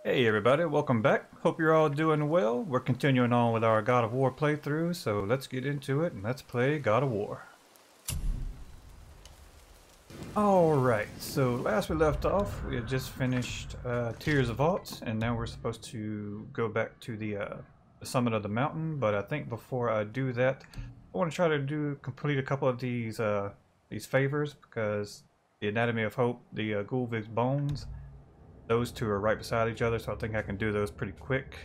Hey everybody, welcome back. Hope you're all doing well. We're continuing on with our God of War playthrough, so let's get into it and let's play God of War. Alright, so last we left off, we had just finished Tears of Vault, and now we're supposed to go back to the summit of the mountain, but I think before I do that, I want to try to complete a couple of these favors, because the Anatomy of Hope, the Gulvig's Bones, those two are right beside each other, so I think I can do those pretty quick.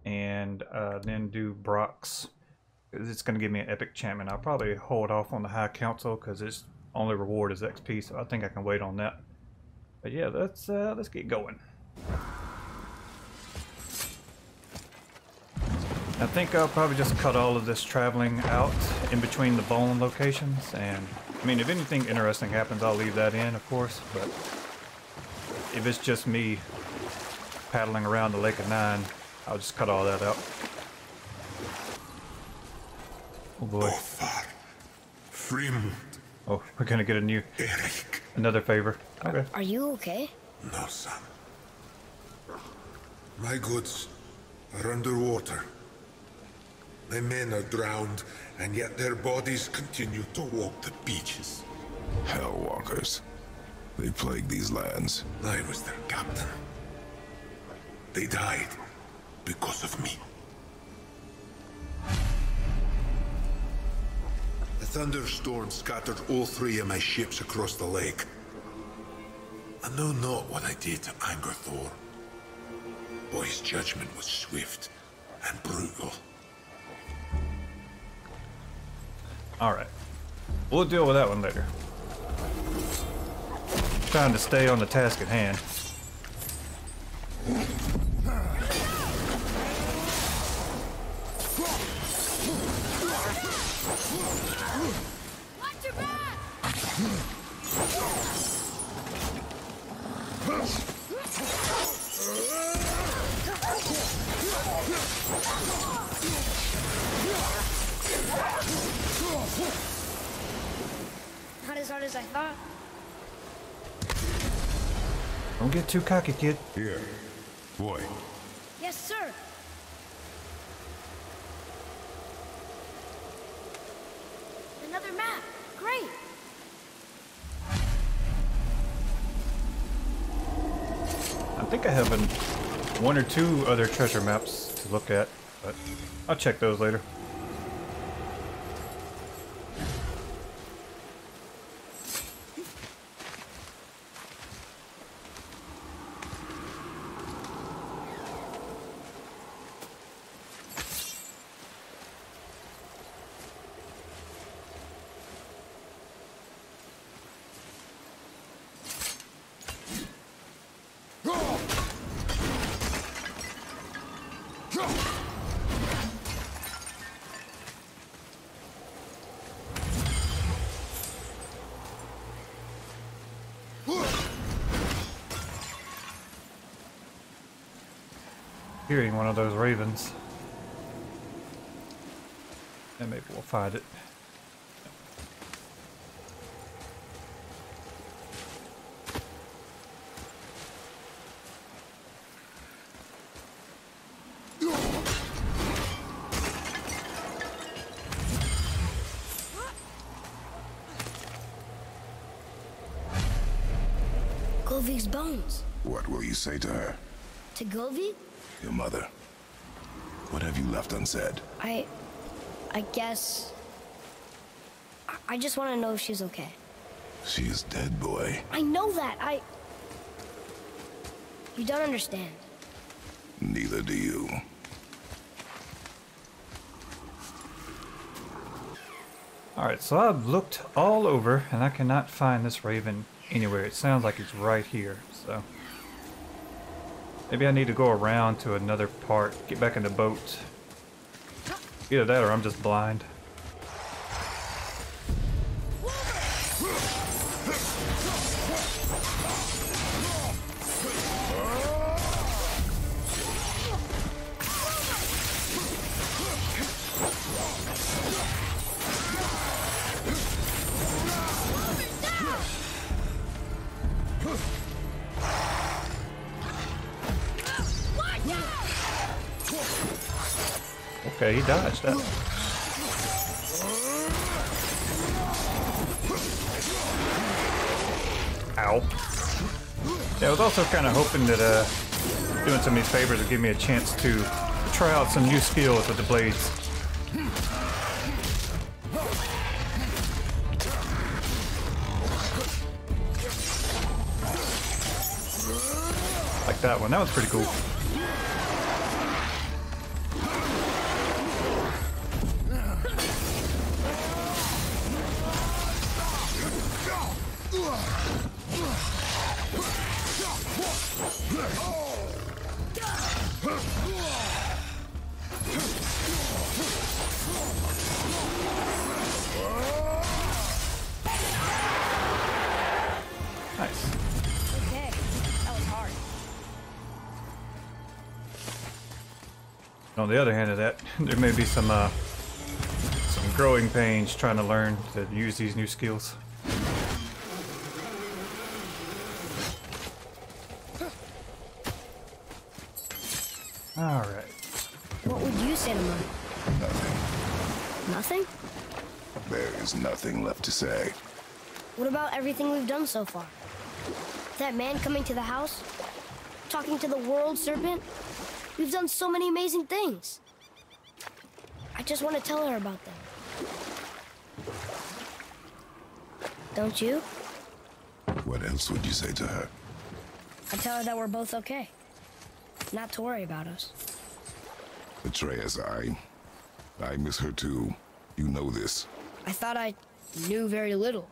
And then do Brock's. It's going to give me an epic enchantment. I'll probably hold off on the High Council because its only reward is XP, so I think I can wait on that. But yeah, let's get going. I think I'll probably just cut all of this traveling out in between the bone locations, and I mean, if anything interesting happens, I'll leave that in, of course, but if it's just me paddling around the Lake of Nine, I'll just cut all that out. Oh boy. Oh, we're gonna get another favor. Okay. Are you okay? No, son. My goods are underwater. My men are drowned, and yet their bodies continue to walk the beaches. Hellwalkers. They plague these lands. I was their captain. They died because of me. A thunderstorm scattered all three of my ships across the lake. I know not what I did to anger Thor, but his judgment was swift and brutal. Alright. We'll deal with that one later. Trying to stay on the task at hand. Watch your back! Not as hard as I thought. Don't get too cocky, kid. Here. Boy. Yes, sir. Another map. Great. I think I have one or two other treasure maps to look at, but I'll check those later. Hearing one of those ravens. And maybe we'll find it. Govig's bones. What will you say to her? To Govig? Your mother. What have you left unsaid? I guess... I just want to know if she's okay. She is dead, boy. I know that. You don't understand. Neither do you. Alright, so I've looked all over and I cannot find this raven anywhere. It sounds like it's right here, so maybe I need to go around to another part, get back in the boat. Either that or I'm just blind. Okay, he dodged that. Ow. Yeah, I was also kind of hoping that doing some of these favors would give me a chance to try out some new skills with the blades. Like that one. That was pretty cool. Nice. Okay, that was hard. On the other hand of that, there may be some growing pains trying to learn to use these new skills. All right. What would you say to mine? Nothing. Nothing? There is nothing left to say. What about everything we've done so far? That man coming to the house? Talking to the world serpent? We've done so many amazing things. I just want to tell her about them. Don't you? What else would you say to her? I tell her that we're both okay. Not to worry about us. Atreus, I miss her too. You know this. I thought I knew very little.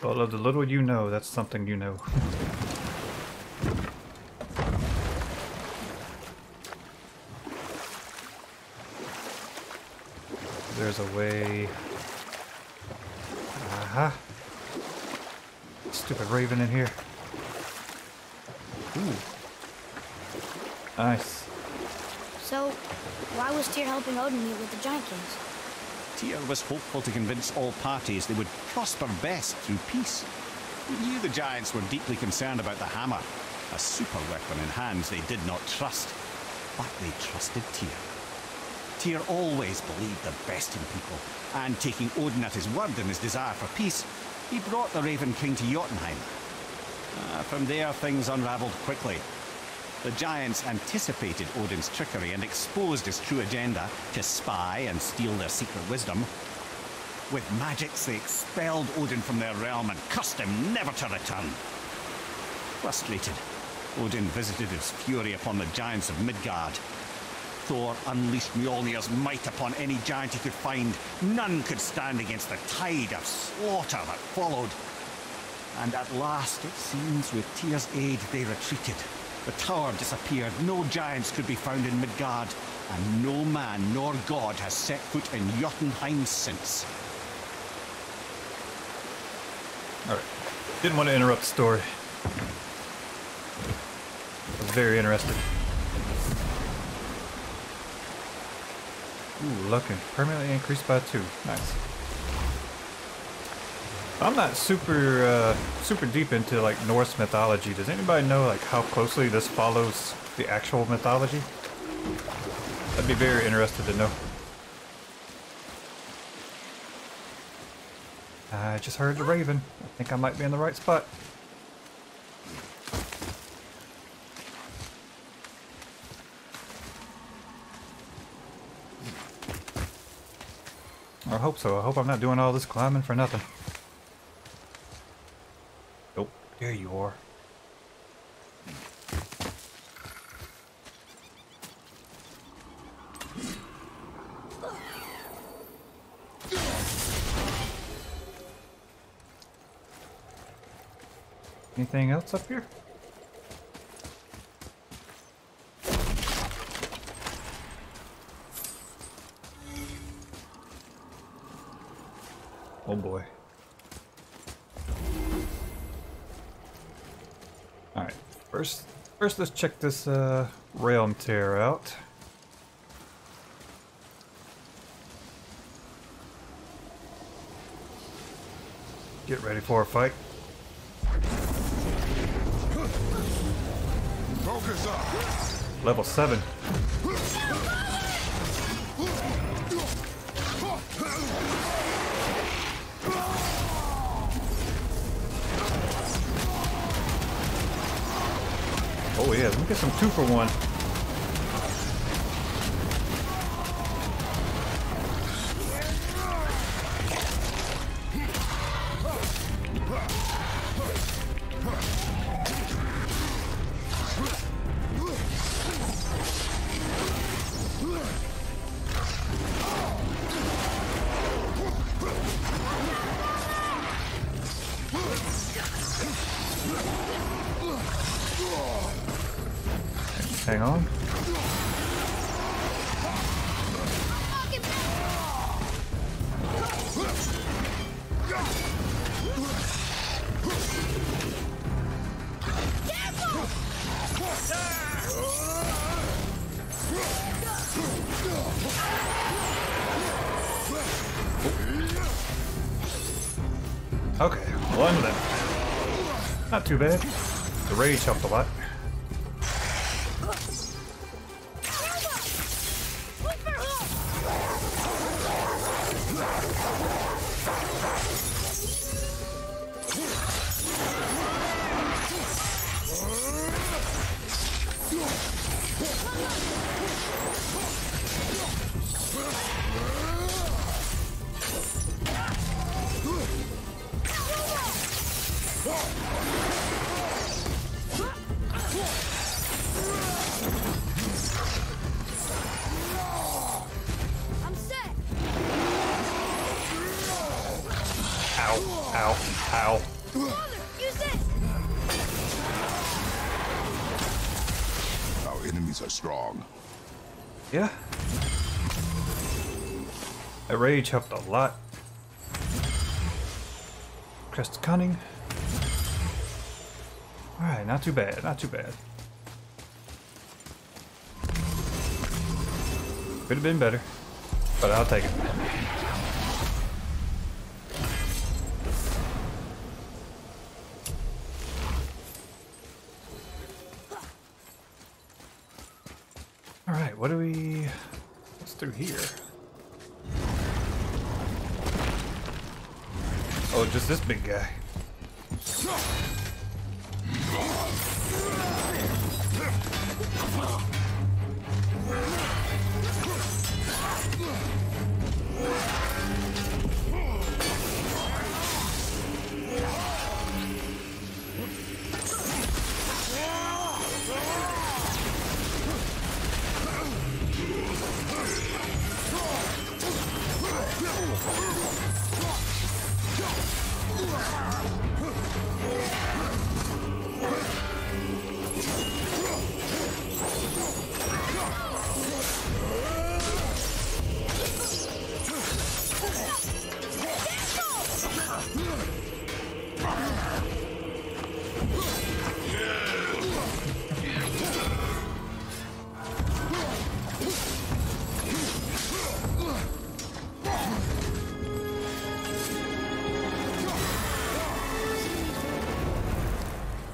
Well, of the little you know, that's something you know. There's a way. Aha. Stupid raven in here. Ooh. Nice. So, why was Tyr helping Odin meet with the Giant Kings? Tyr was hopeful to convince all parties they would prosper best through peace. He knew the giants were deeply concerned about the hammer, a super weapon in hands they did not trust. But they trusted Tyr. Tyr always believed the best in people, and taking Odin at his word in his desire for peace, he brought the Raven King to Jotunheim. From there, things unraveled quickly. The giants anticipated Odin's trickery and exposed his true agenda to spy and steal their secret wisdom. With magics, they expelled Odin from their realm and cursed him never to return. Frustrated, Odin visited his fury upon the giants of Midgard. Thor unleashed Mjolnir's might upon any giant he could find. None could stand against the tide of slaughter that followed. And at last, it seems, with Tyr's aid, they retreated. The tower disappeared, no giants could be found in Midgard, and no man nor god has set foot in Jotunheim since. Alright. Didn't want to interrupt the story. I was very interested. Ooh, luck permanently increased by 2. Nice. I'm not super deep into like Norse mythology. Does anybody know like how closely this follows the actual mythology? I'd be very interested to know. I just heard the raven. I think I might be in the right spot. I hope so. I hope I'm not doing all this climbing for nothing. Oh, there you are. Anything else up here? Oh boy. Alright, first let's check this realm tear out. Get ready for a fight. Focus up. Level 7. Oh yeah, let me get some 2-for-1. Hang on. Okay, one left. Not too bad. The rage helped a lot. Ow, ow. Father, use this! Our enemies are strong. Yeah. That rage helped a lot. Crest cunning. Alright, not too bad, not too bad. Could have been better, but I'll take it. Alright, what do we... what's through here? Oh, just this big guy.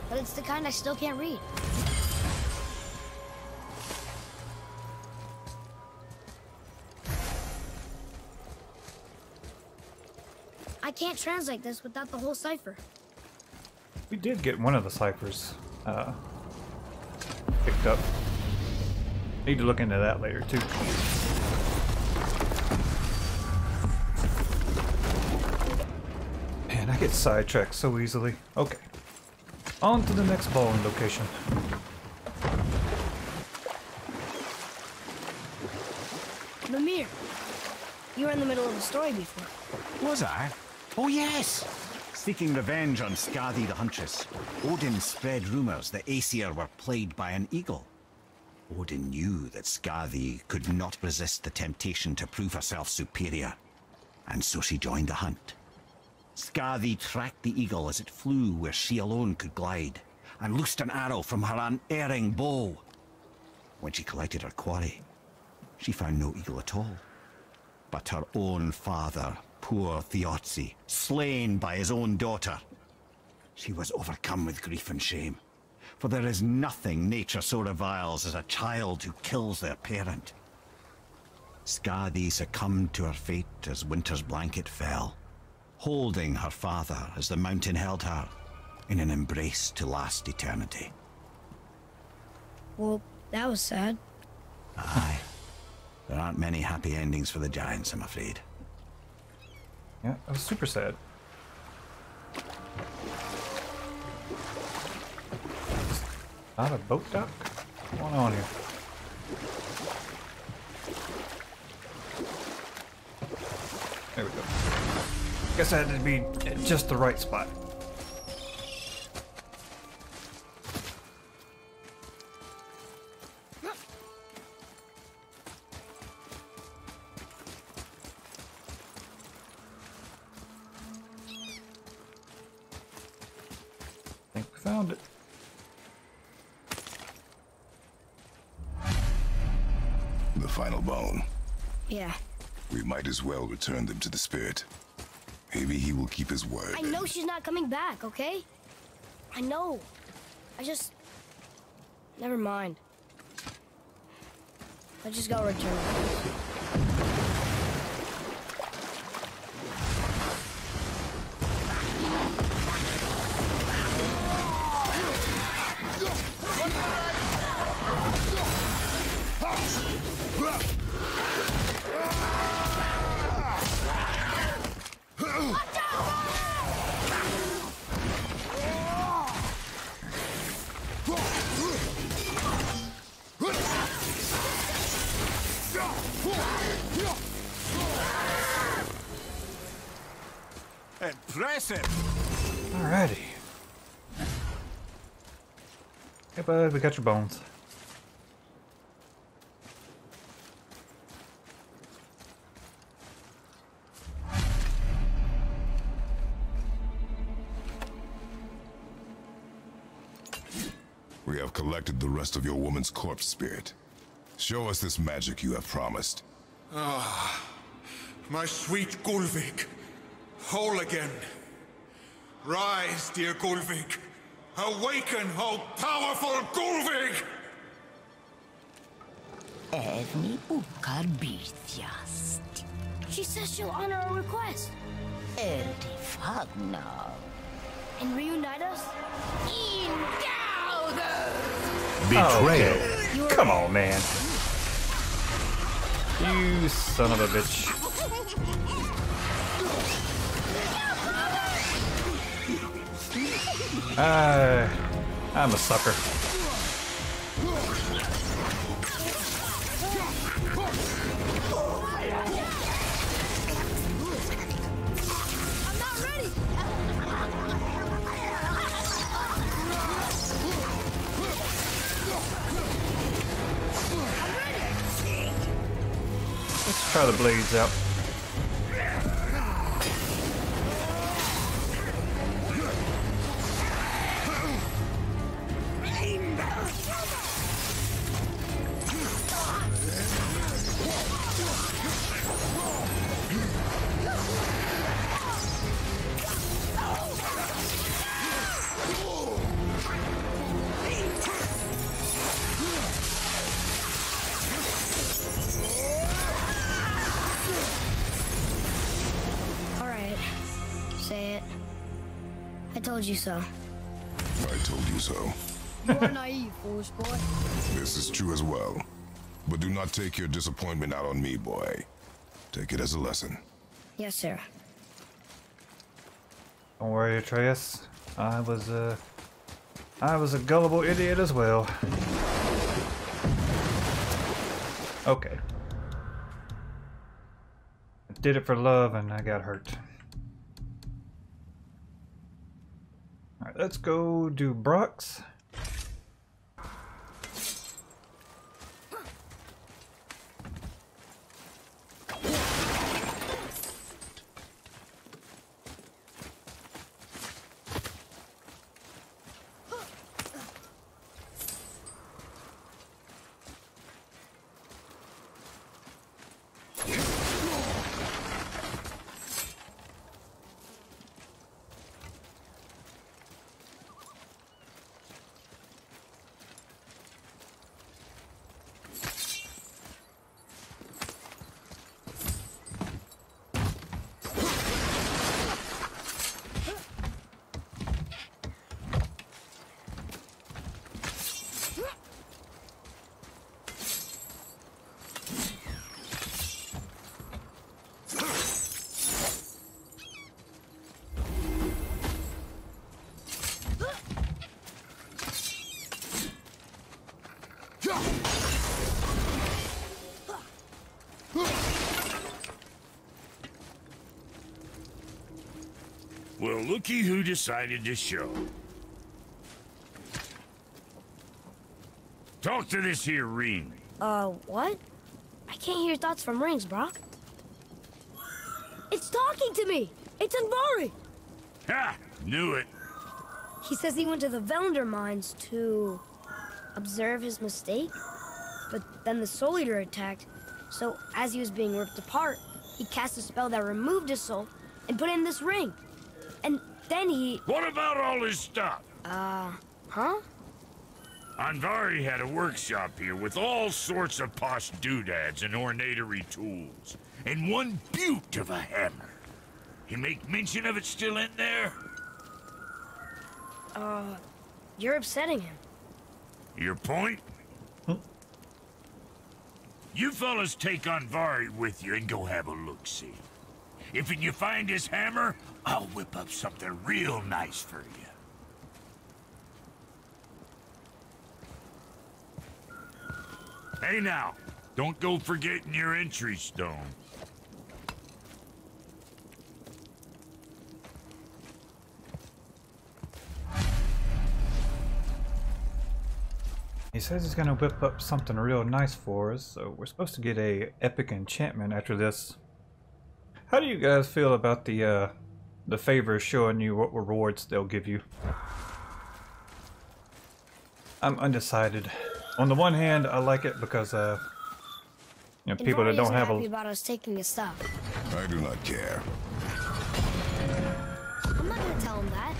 But it's the kind I still can't read. I can't translate this without the whole cipher. We did get one of the ciphers picked up. Need to look into that later too. Man, I get sidetracked so easily. Okay. On to the next balling location. Mimir, you were in the middle of a story before. Was I? Oh yes! Seeking revenge on Skadi the Huntress, Odin spread rumors that Aesir were plagued by an eagle. Odin knew that Skadi could not resist the temptation to prove herself superior, and so she joined the hunt. Skadi tracked the eagle as it flew where she alone could glide, and loosed an arrow from her unerring bow. When she collected her quarry, she found no eagle at all, but her own father, poor Thiotzi, slain by his own daughter. She was overcome with grief and shame, For there is nothing nature so reviles as a child who kills their parent. Skadi succumbed to her fate as winter's blanket fell, holding her father as the mountain held her in an embrace to last eternity. Well, that was sad. Aye. There aren't many happy endings for the giants, I'm afraid. Yeah, that was super sad. Not a boat dock? What's going on here? There we go. Guess I had to be at just the right spot. I think we found it. The final bone. Yeah. We might as well return them to the spirit. Maybe he will keep his word. I know she's not coming back, okay? I know. I just... Never mind. Let's just go return them. Impressive! Alrighty. Hey bud, we got your bones. We have collected the rest of your woman's corpse spirit. Show us this magic you have promised. Ah, my sweet Gulvik. Whole again. Rise, dear Gulvik. Awaken, oh powerful Gulvik! Evni bukar bitjast. She says she'll honor our request. Eldi fagna. And reunite us? Betrayal. You Come on, man. You son of a bitch. I'm a sucker. I'm not ready! Let's try the blades out. Alright. Say it. I told you so. I told you so. You are naive, foolish boy. This is true as well. But do not take your disappointment out on me, boy. Take it as a lesson. Yes, sir. Don't worry, Atreus. I was a gullible idiot as well. Okay. I did it for love and I got hurt. Alright, let's go do Brock's. looky who decided to show. Talk to this here ring. What? I can't hear thoughts from rings, Brock. It's talking to me! It's Andvari! Ha! Knew it. He says he went to the Velnder mines to observe his mistake, but then the Soul Eater attacked, so as he was being ripped apart, he cast a spell that removed his soul and put it in this ring. And then he... What about all his stuff? Huh? Andvari had a workshop here with all sorts of posh doodads and ornatory tools, and one beaut of a hammer. You make mention of it still in there? You're upsetting him. Your point? You fellas take Andvari with you and go have a look-see. If you find his hammer, I'll whip up something real nice for you. Hey now, don't go forgetting your entry stone. He says he's gonna whip up something real nice for us, so we're supposed to get a epic enchantment after this. How do you guys feel about the favors showing you what rewards they'll give you? I'm undecided. On the one hand, I like it because you know, people that don't have happy about us taking his stuff. I do not care. I'm not gonna tell him that.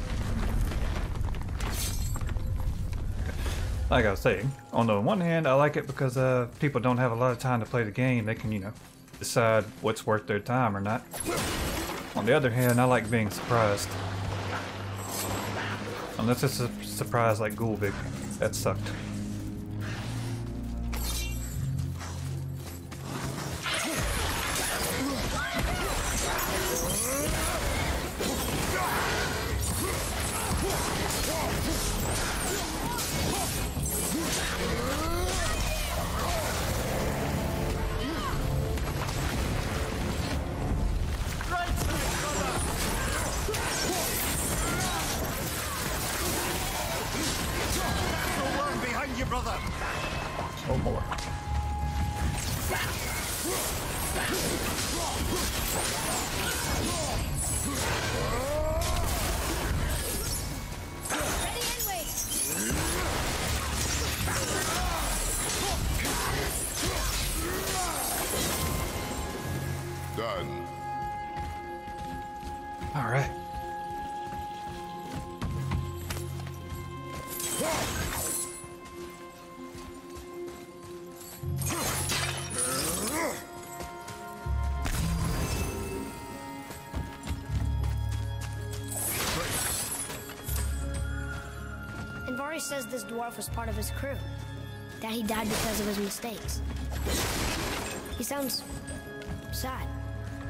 Like I was saying, on the one hand, I like it because people don't have a lot of time to play the game. They can, you know, decide what's worth their time or not. On the other hand, I like being surprised. Unless it's a surprise like Gulvik. That sucked. Oh boy. Done. All right. Andvari says this dwarf was part of his crew, that he died because of his mistakes. He sounds sad.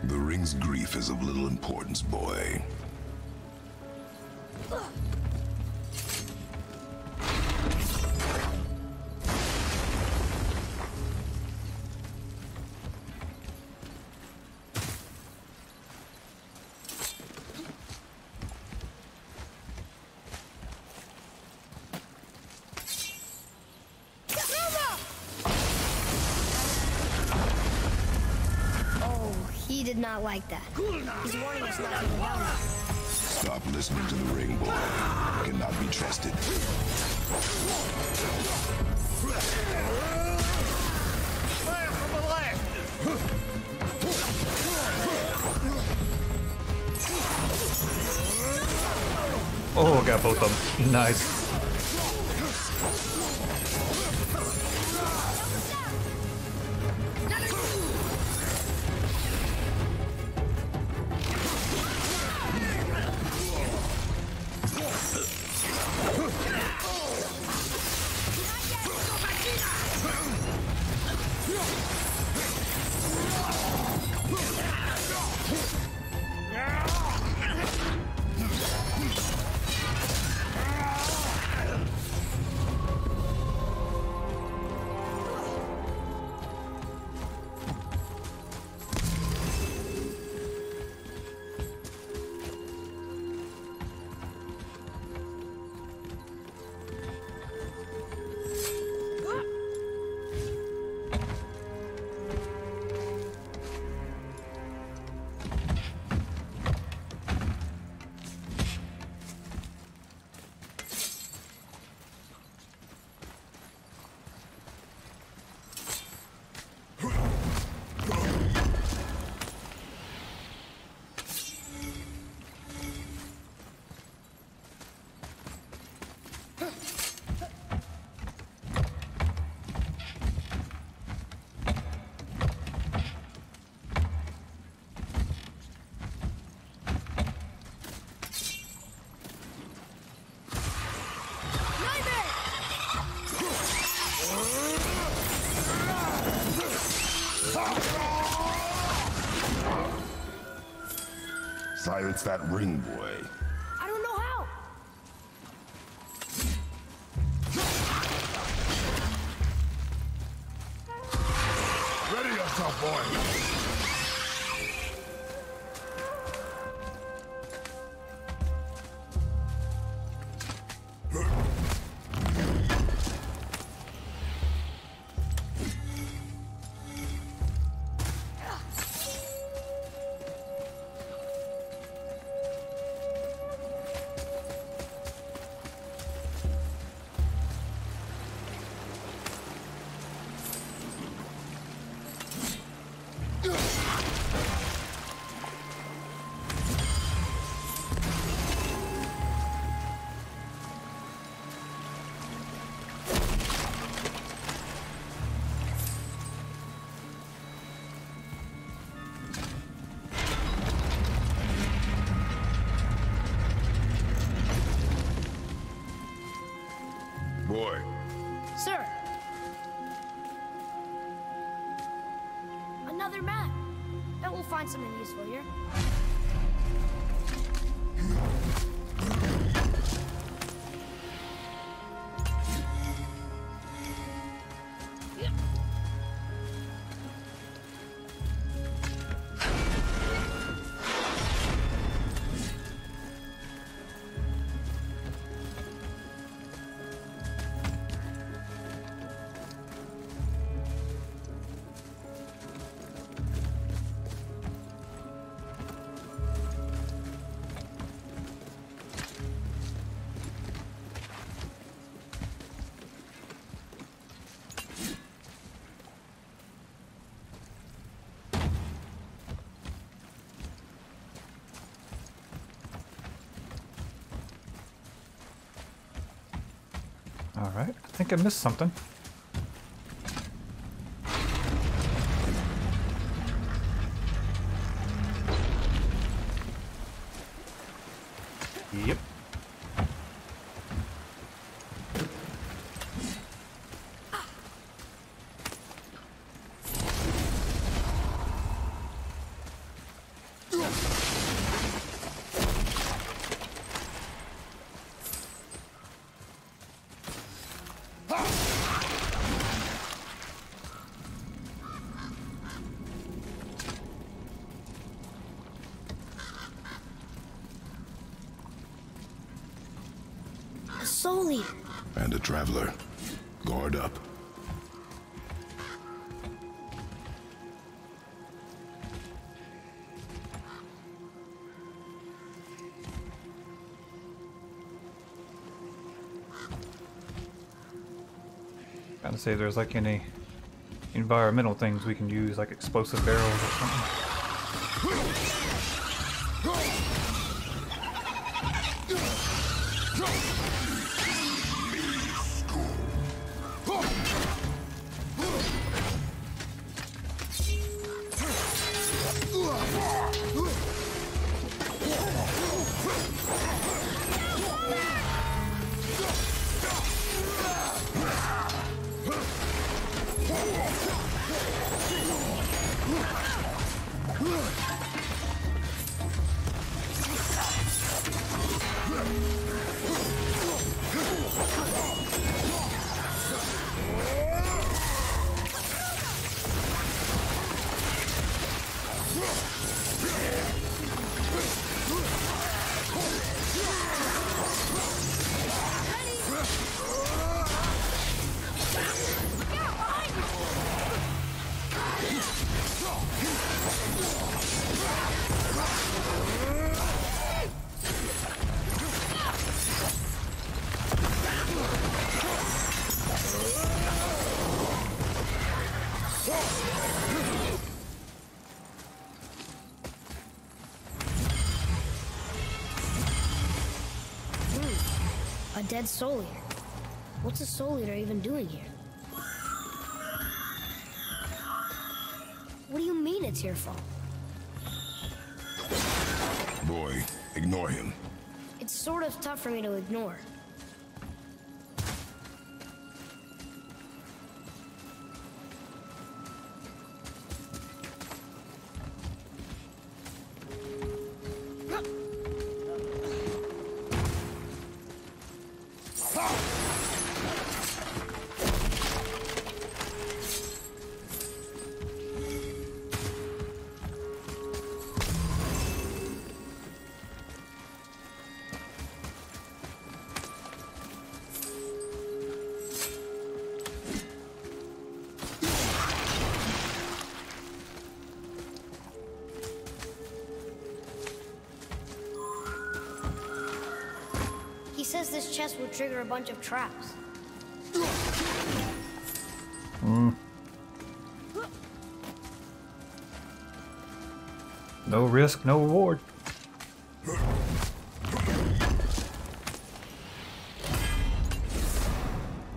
The ring's grief is of little importance, boy. He did not like that. He's warning us not to go down there. Stop listening to the ring, boy. It cannot be trusted. Fire from the left! Oh, got both of them. Nice. Silence that ring, boy. I don't know how. Ready yourself, boy. Boy. Sir. Another map. Bet we'll find something useful here. All right, I think I missed something. Yep. Soul Eater. And a traveler. Guard up. Gotta say, there's like any environmental things we can use, like explosive barrels or something. A dead Soul Eater. What's a Soul Eater even doing here? What do you mean it's your fault? Boy, ignore him. It's sort of tough for me to ignore. test will trigger a bunch of traps. No risk, no reward.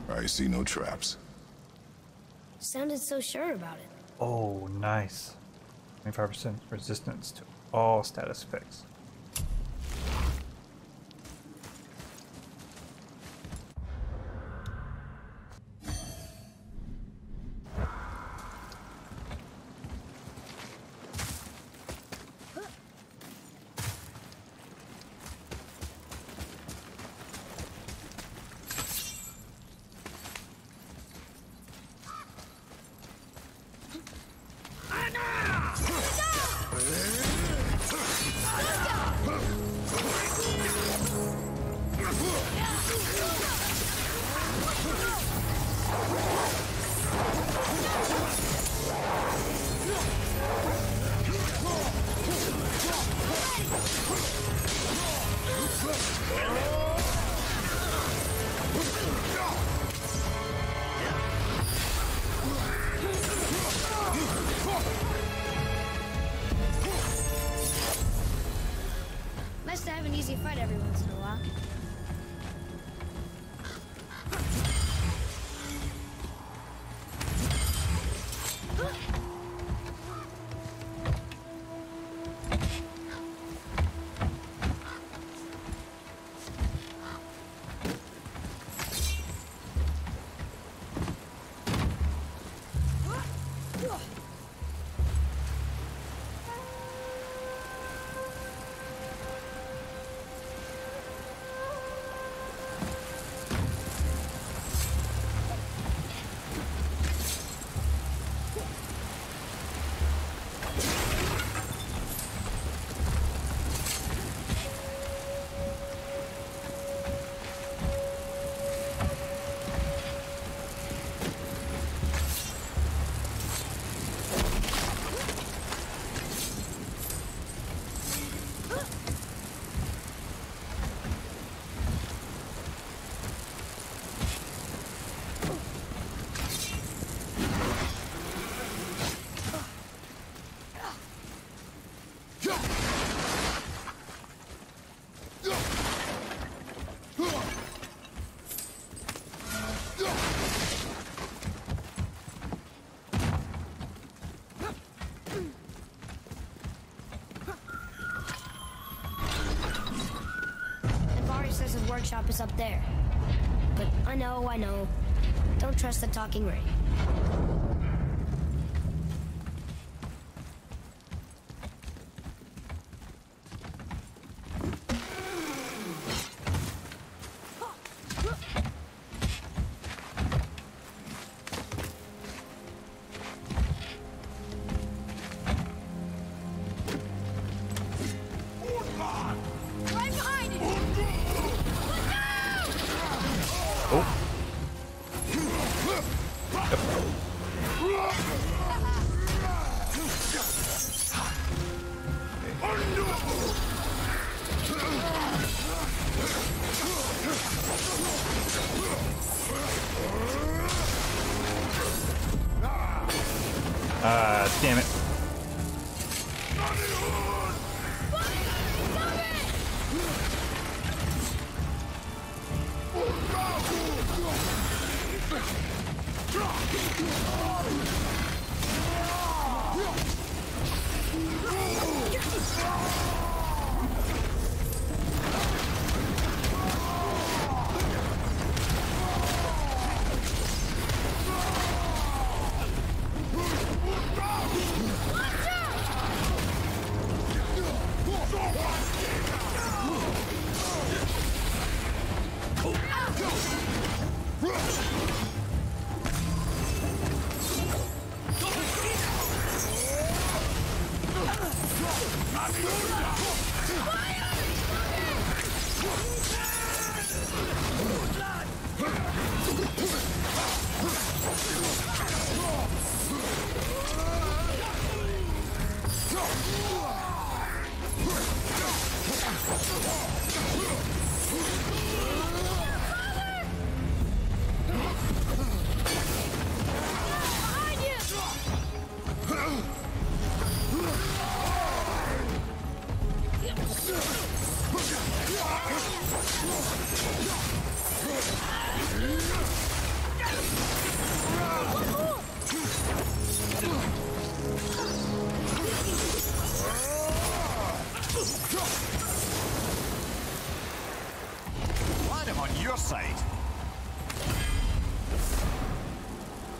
I see no traps. Sounded so sure about it. Oh, nice. 25% resistance to all status effects. Nice to have an easy fight every once in a while. His workshop is up there. But I know. Don't trust the talking ring. Damn it.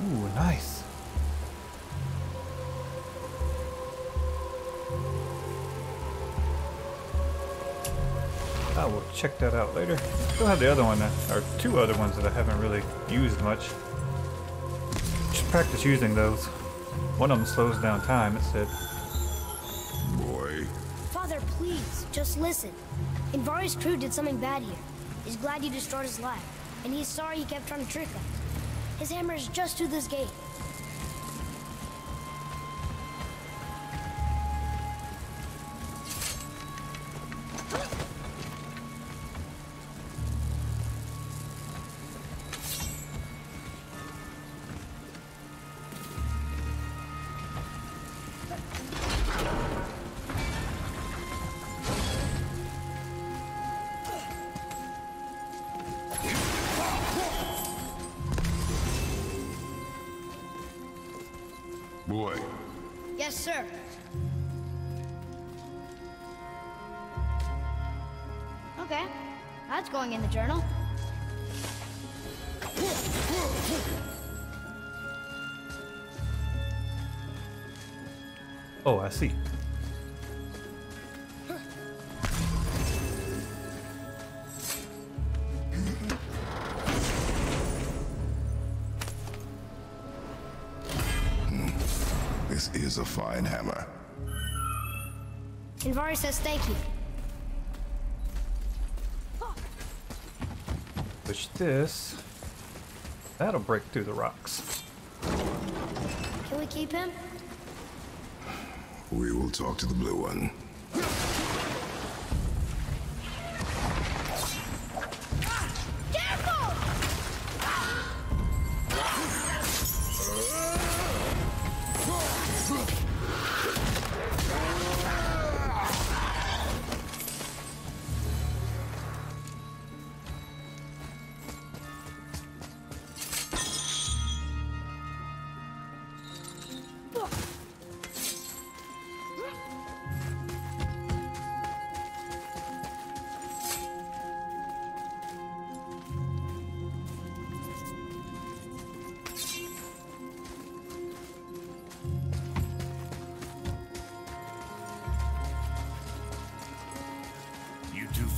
Ooh, nice. I will check that out later. Still have the other one, or two other ones that I haven't really used much. Just practice using those. One of them slows down time, it said. Boy. Father, please, just listen. Invari's crew did something bad here. He's glad you destroyed his lab, and he's sorry he kept trying to trick us. His hammer is just through this gate. Boy. Yes, sir. Okay, that's going in the journal. Oh, I see. This is a fine hammer. Invari says thank you. Push this. That'll break through the rocks. Can we keep him? We will talk to the blue one.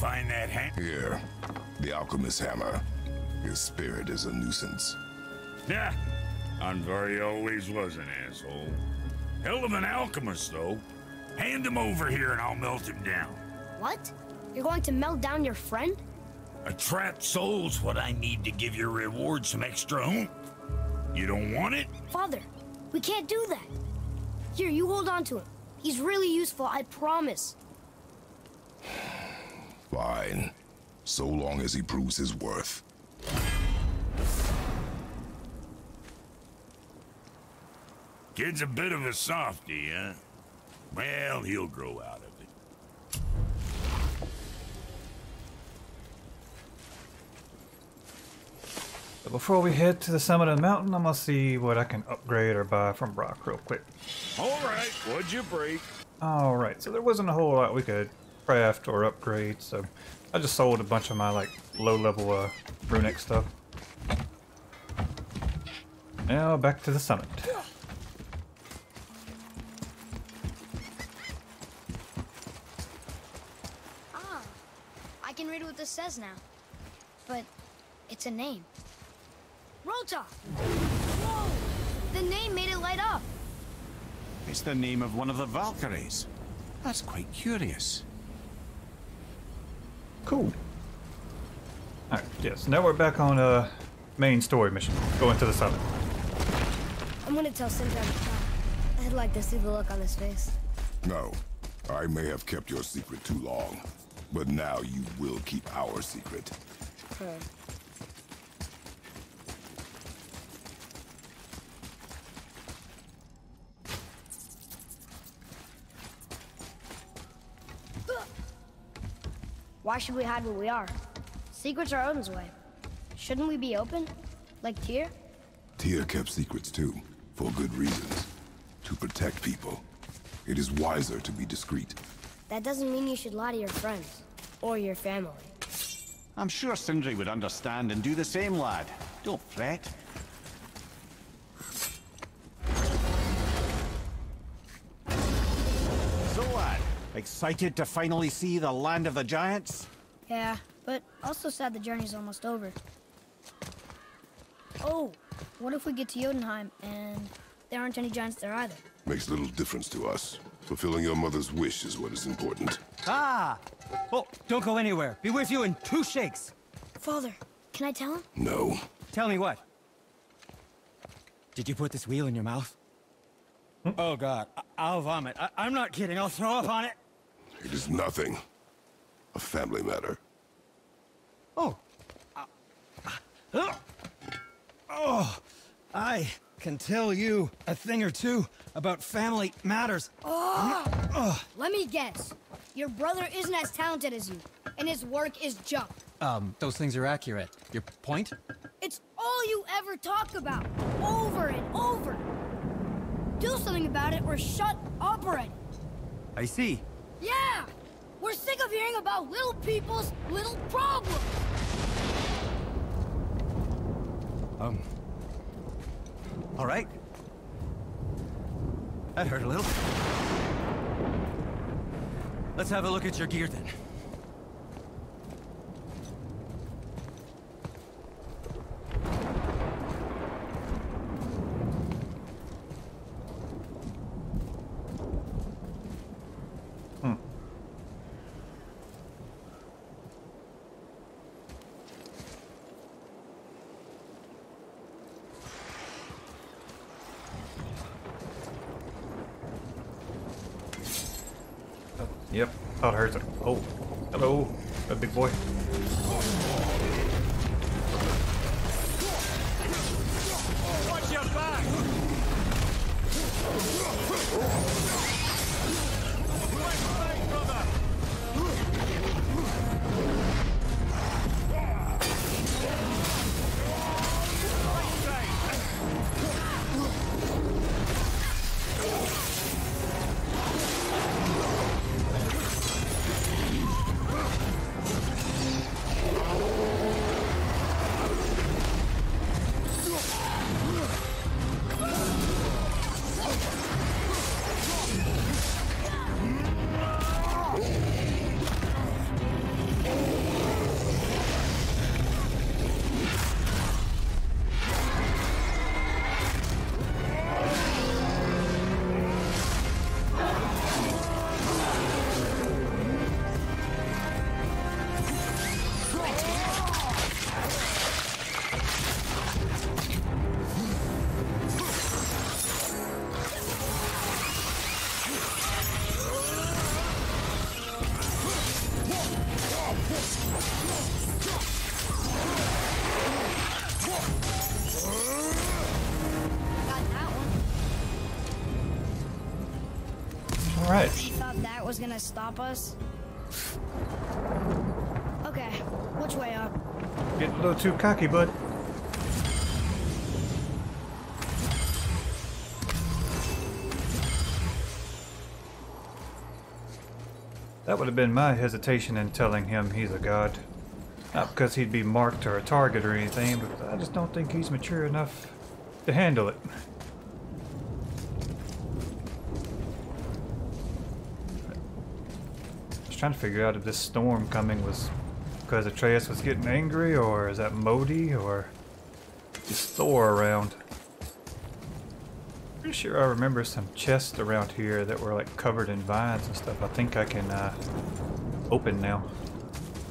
Find that hammer? Here, the alchemist's hammer. His spirit is a nuisance. Yeah, Anvari always was an asshole. Hell of an alchemist, though. Hand him over here and I'll melt him down. What? You're going to melt down your friend? A trapped soul's what I need to give your reward some extra oomph. You don't want it? Father, we can't do that. Here, you hold on to him. He's really useful, I promise. Fine. So long as he proves his worth. Kid's a bit of a softie, huh? Well, he'll grow out of it. But before we head to the summit of the mountain, I'm gonna see what I can upgrade or buy from Brock real quick. Alright, what'd you break? Alright, so there wasn't a whole lot we could craft or upgrade, so I just sold a bunch of my like low-level runic stuff. Now back to the summit. Ah, I can read what this says now. But it's a name. Rota! Whoa! The name made it light up. It's the name of one of the Valkyries. That's quite curious. Cool. Alright, yes, now we're back on main story mission. Going to the summit. I'm gonna tell Sindri I'm proud. I'd like to see the look on his face. No, I may have kept your secret too long, but now you will keep our secret. Why should we hide where we are? Secrets are Odin's way. Shouldn't we be open? Like Tyr? Tyr kept secrets too, for good reasons. To protect people. It is wiser to be discreet. That doesn't mean you should lie to your friends. Or your family. I'm sure Sindri would understand and do the same, lad. Don't fret. Excited to finally see the land of the giants? Yeah, but also sad the journey's almost over. Oh, what if we get to Jotunheim and there aren't any giants there either? Makes little difference to us. Fulfilling your mother's wish is what is important. Ah! Oh, don't go anywhere. Be with you in 2 shakes. Father, can I tell him? No. Tell me what? Did you put this wheel in your mouth? Oh, God. I'll vomit. I'm not kidding. I'll throw up on it. It is nothing. A family matter. Oh. Oh. I can tell you a thing or two about family matters. Let me guess. Your brother isn't as talented as you, and his work is junk. Those things are accurate. Your point? It's all you ever talk about, over and over. Do something about it or shut up already. I see. Yeah! We're sick of hearing about little people's little problems. All right. That hurt a little. Let's have a look at your gear then. Yep, thought I heard some. Oh, hello, a big boy. Watch your back! Alright. You thought that was gonna stop us? Okay, which way up? Getting a little too cocky, bud. That would have been my hesitation in telling him he's a god. Not because he'd be marked or a target or anything, but I just don't think he's mature enough to handle it. I was trying to figure out if this storm coming was because Atreus was getting angry, or is that Modi, or just Thor around. Pretty sure I remember some chests around here that were like covered in vines and stuff. I think I can open now.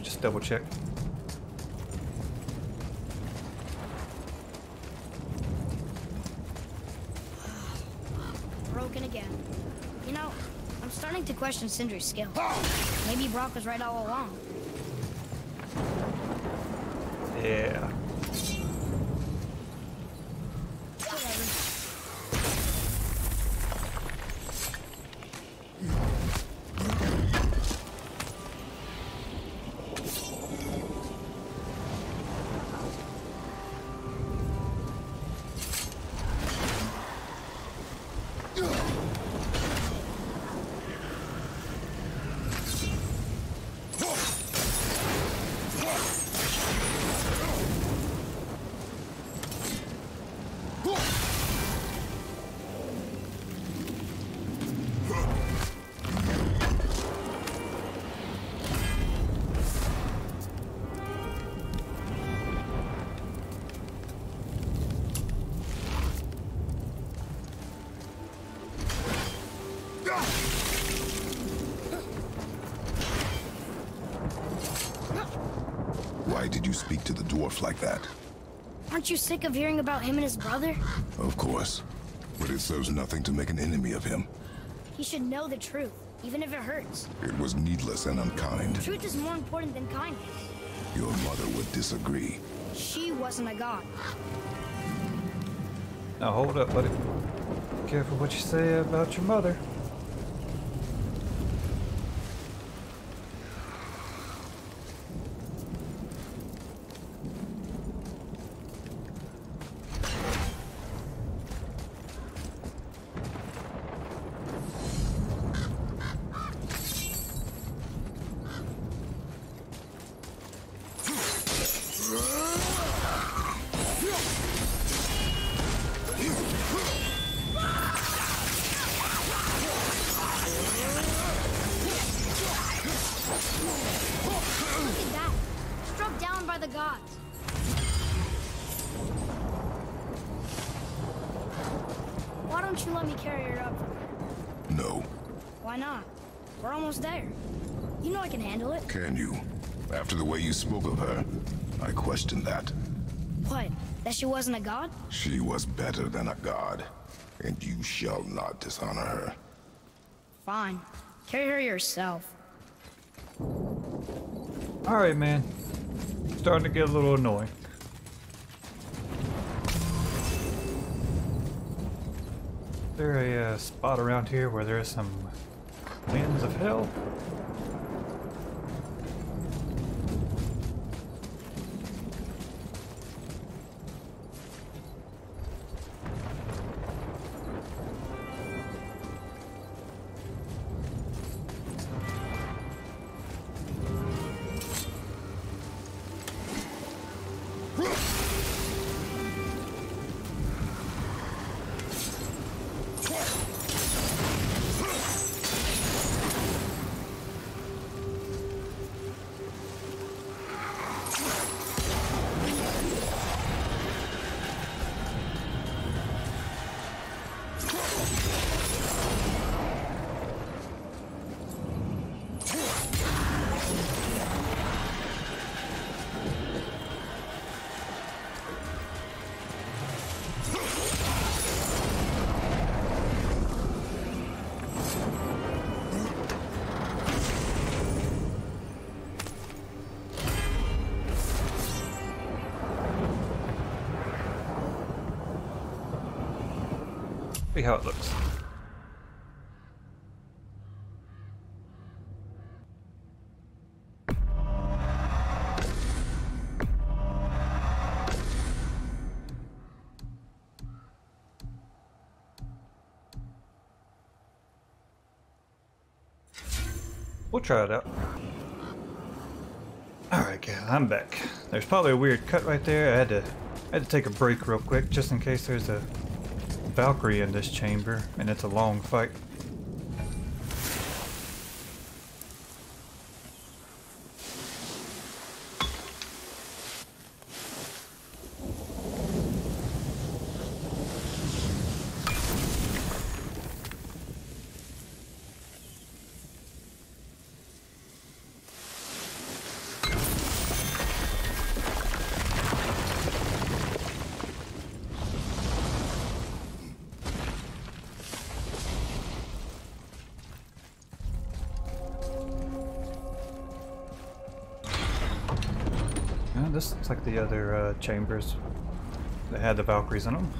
Just double check. Broken again. You know, I'm starting to question Sindri's skill. Maybe Brock was right all along. Yeah. Whatever. you speak to the dwarf like that? Aren't you sick of hearing about him and his brother? Of course. But it serves nothing to make an enemy of him. He should know the truth, even if it hurts. It was needless and unkind. Truth is more important than kindness. Your mother would disagree. She wasn't a god. Now hold up, buddy. Careful what you say about your mother. Look at that. Struck down by the gods. Why don't you let me carry her up? No. Why not? We're almost there. You know I can handle it. Can you? After the way you spoke of her, I question that. What? That she wasn't a god? She was better than a god, and you shall not dishonor her. Fine. Carry her yourself. Alright, man. Starting to get a little annoying. Is there a spot around here where there's some winds of hell? See how it looks. We'll try it out. Alright guys, I'm back. There's probably a weird cut right there. I had to take a break real quick just in case there's a Valkyrie in this chamber, and it's a long fight. This looks like the other chambers that had the Valkyries in them.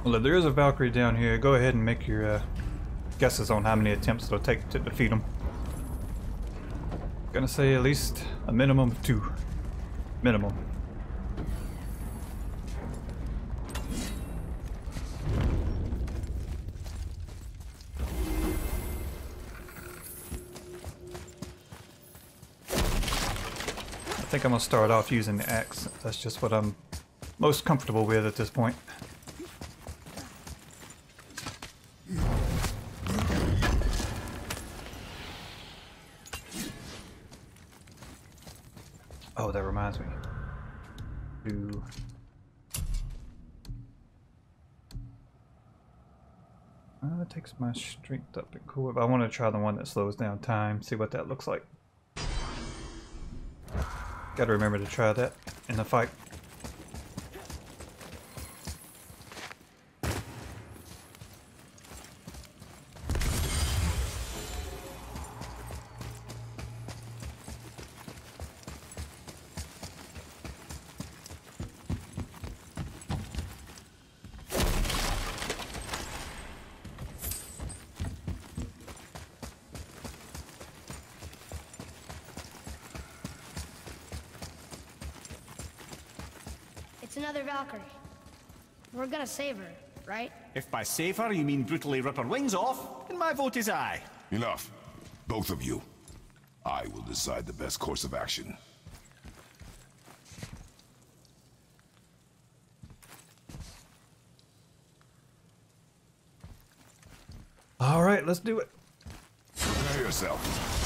Well, if there is a Valkyrie down here, go ahead and make your guesses on how many attempts it'll take to defeat them. Gonna say at least a minimum of 2. Minimum. I think I'm gonna start off using the axe. That's just what I'm most comfortable with at this point. Oh, that reminds me. To It takes my strength up and cool. But I want to try the one that slows down time, see what that looks like. Gotta remember to try that in the fight. It's another Valkyrie. We're gonna save her, right? If by save her you mean brutally rip her wings off, then my vote is aye. Enough. Both of you. I will decide the best course of action. All right, let's do it. Prepare yourself.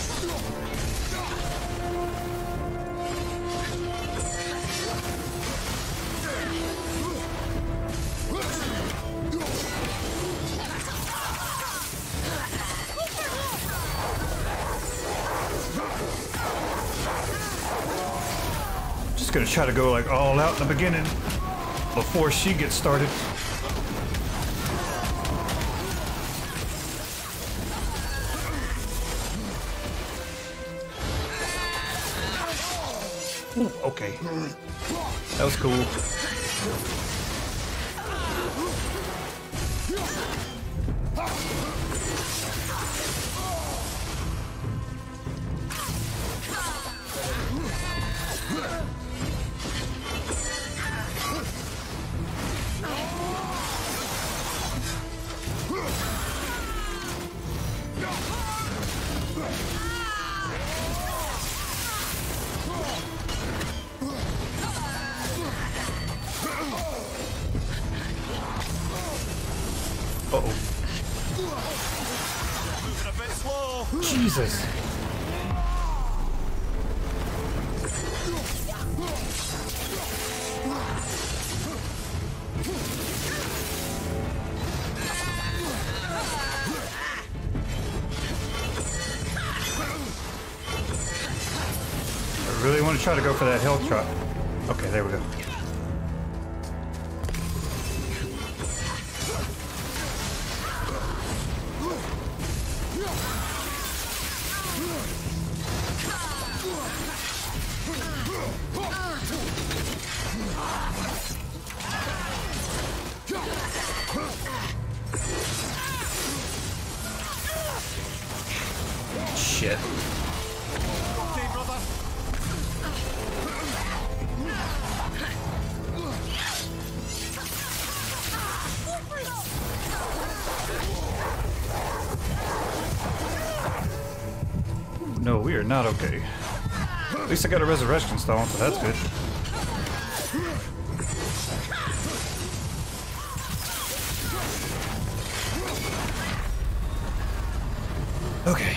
Just gonna try to go like all out in the beginning before she gets started. Ooh, okay. That was cool. Jesus. I really want to try to go for that health shot. Okay, there we go. Shit. Okay, brother. No, we are not okay. At least I got a resurrection stone, so that's good. Okay,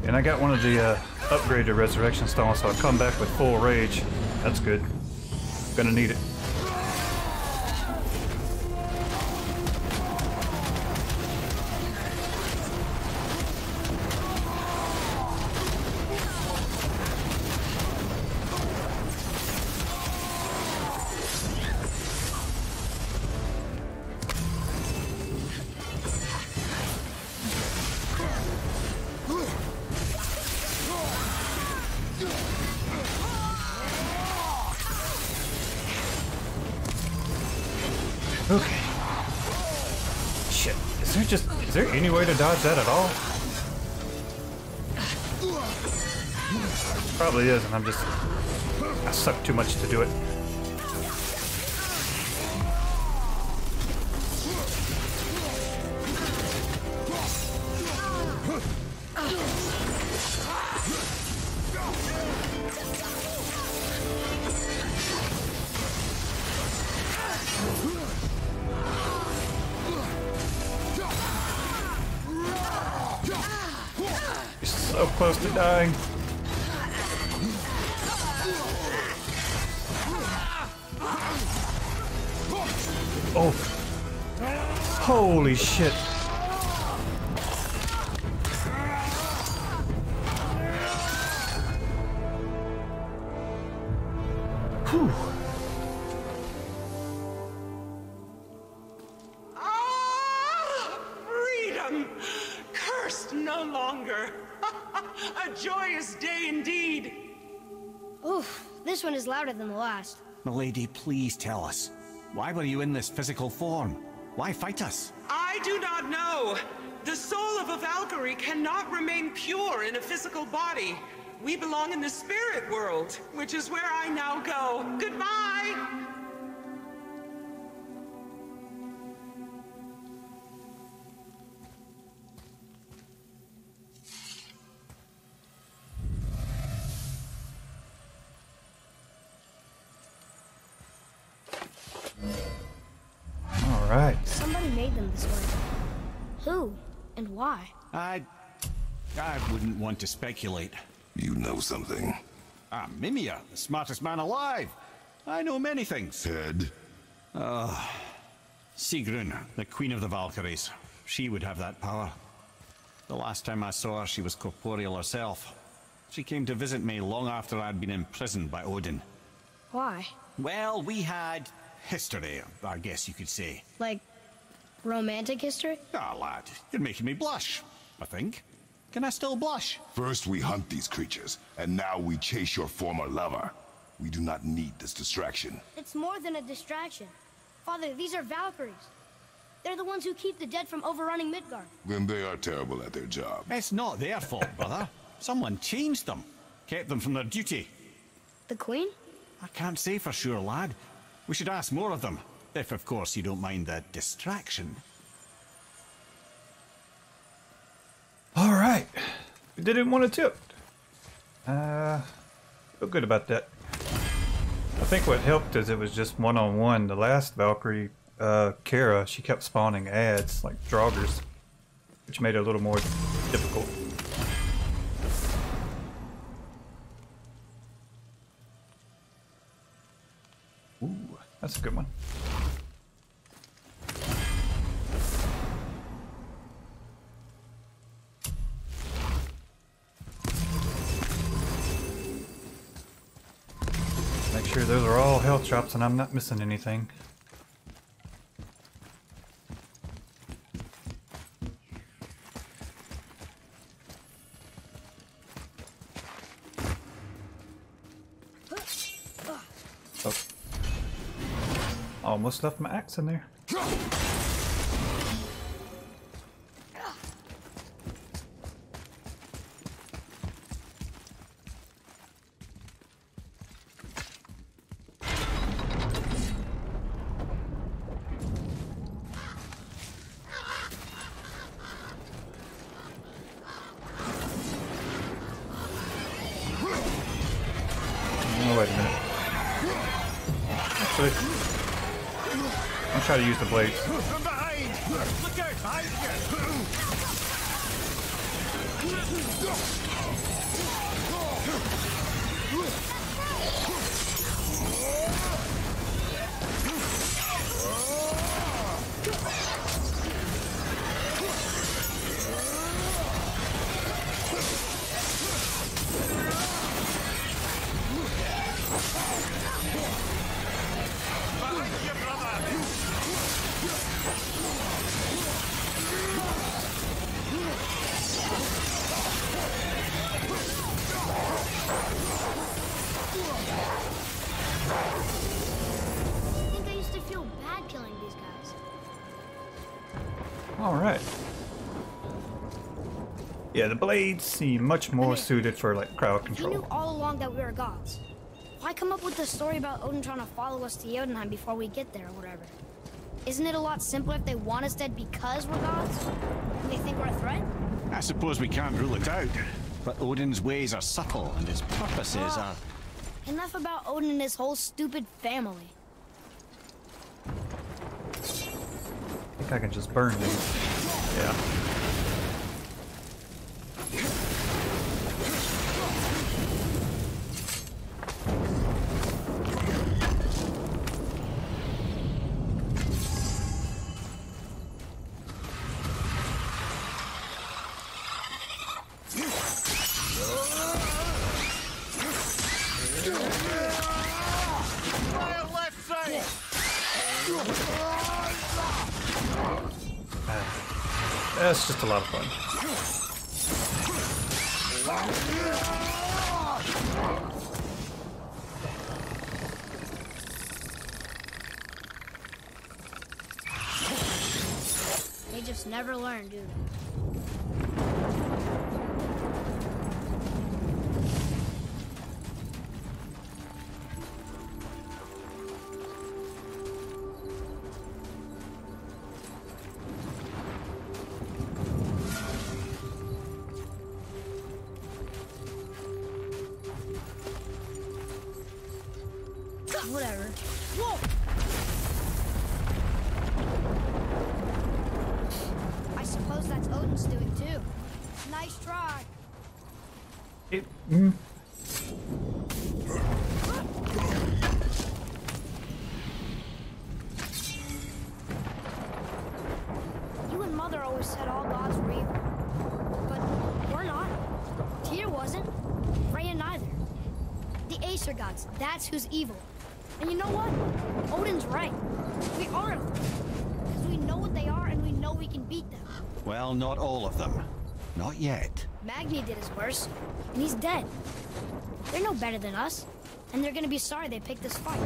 and I got one of the upgraded resurrection stones, so I'll come back with full rage. That's good. Gonna need it. Okay. Shit. Is there any way to dodge that at all? Probably is, and I suck too much to do it. So close to dying. Oh. Holy shit. no longer. A joyous day indeed. Oof, this one is louder than the last. Milady, please tell us. Why were you in this physical form? Why fight us? I do not know. The soul of a Valkyrie cannot remain pure in a physical body. We belong in the spirit world, which is where I now go. Goodbye! Right. Somebody made them this way. Who and why? I wouldn't want to speculate. You know something. I'm Mimir, the smartest man alive. I know many things. Head? Sigrun, the queen of the Valkyries. She would have that power. The last time I saw her, she was corporeal herself. She came to visit me long after I'd been imprisoned by Odin. Why? Well, we had history, I guess you could say. Like, romantic history? Ah, lad, you're making me blush, I think. Can I still blush? First we hunt these creatures, and now we chase your former lover. We do not need this distraction. It's more than a distraction. Father, these are Valkyries. They're the ones who keep the dead from overrunning Midgard. Then they are terrible at their job. It's not their fault, brother. Someone changed them. Kept them from their duty. The Queen? I can't say for sure, lad. We should ask more of them. If, of course, you don't mind the distraction. Alright. We didn't want to tip. Feel good about that. I think what helped is it was just one-on-one. The last Valkyrie, Kara, she kept spawning ads, like Draugrs, which made it a little more difficult. Ooh, that's a good one. Make sure those are all health drops and I'm not missing anything. Oh. Almost left my axe in there. Oh, wait a minute. Actually, I'll try to use the blades. From behind! Look out! Behind I think I used to feel bad killing these guys. Alright. Yeah, the blades seem much more suited for like crowd If you knew control. all along that we were gods, why come up with the story about Odin trying to follow us to Jotunheim before we get there or whatever? Isn't it a lot simpler if they want us dead because we're gods? And they think we're a threat? I suppose we can't rule it out. But Odin's ways are subtle and his purposes are... Enough about Odin and his whole stupid family. I think I can just burn these. Yeah. That's just a lot of fun. They just never learn, do they? Whatever. Whoa! I suppose that's Odin's doing too. Nice try. You and Mother always said all gods were evil. But we're not. Tyr wasn't. Freya neither. The Aesir gods, that's who's evil. And you know what? Odin's right. We are them. Because we know what they are and we know we can beat them. Well, not all of them. Not yet. Magni did his worst, and he's dead. They're no better than us, and they're gonna be sorry they picked this fight.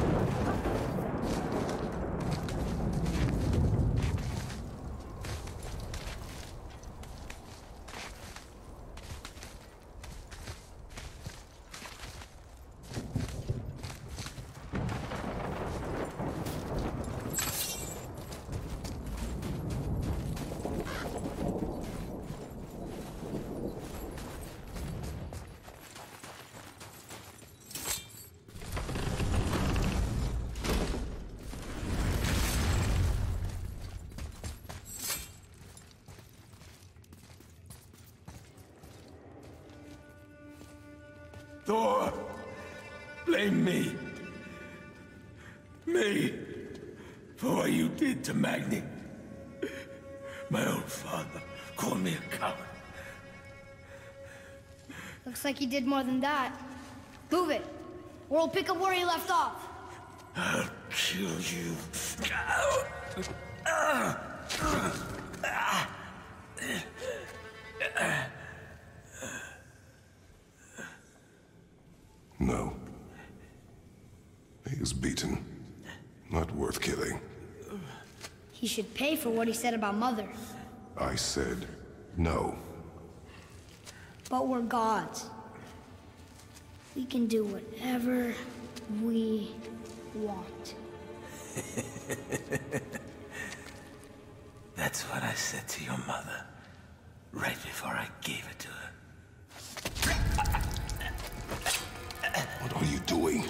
Thor, blame me. Me. For what you did to Magni. My own father called me a coward. Looks like he did more than that. Move it, or we'll pick up where he left off. I'll kill you. No. He is beaten. Not worth killing. He should pay for what he said about Mother. I said no. But we're gods. We can do whatever we want. That's what I said to your mother, right before I gave it to her. What are you doing?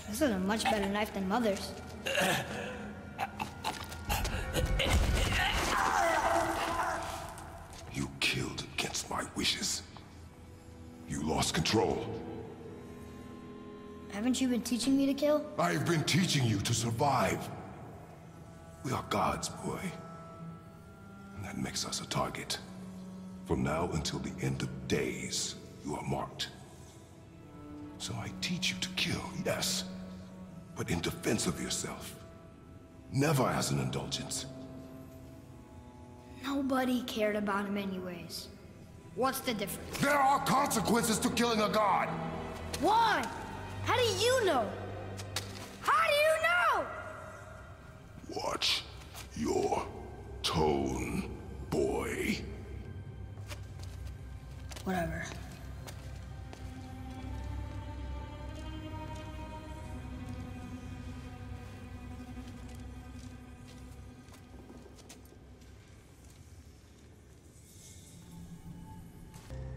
This is a much better knife than Mother's. You killed against my wishes. You lost control. Haven't you been teaching me to kill? I've been teaching you to survive. We are gods, boy. And that makes us a target. From now until the end of days, you are marked. So I teach you to kill, yes, but in defense of yourself. Never as an indulgence. Nobody cared about him anyways. What's the difference? There are consequences to killing a god! Why? How do you know? How do you know? Watch your tone, boy. Whatever.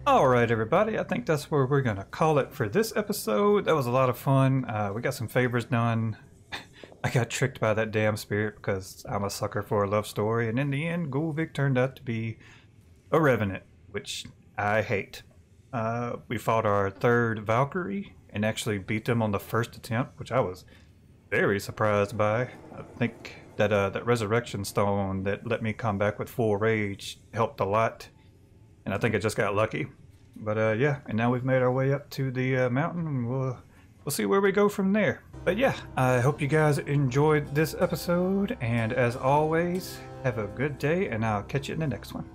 Alright everybody, I think that's where we're going to call it for this episode. That was a lot of fun. We got some favors done. I got tricked by that damn spirit because I'm a sucker for a love story, and in the end, Gulvik turned out to be a revenant, which I hate. We fought our third Valkyrie and actually beat them on the first attempt, which I was very surprised by. I think that that resurrection stone that let me come back with full rage helped a lot. And I think I just got lucky. But yeah, and now we've made our way up to the mountain, and we'll see where we go from there. But yeah, I hope you guys enjoyed this episode, and as always, have a good day, and I'll catch you in the next one.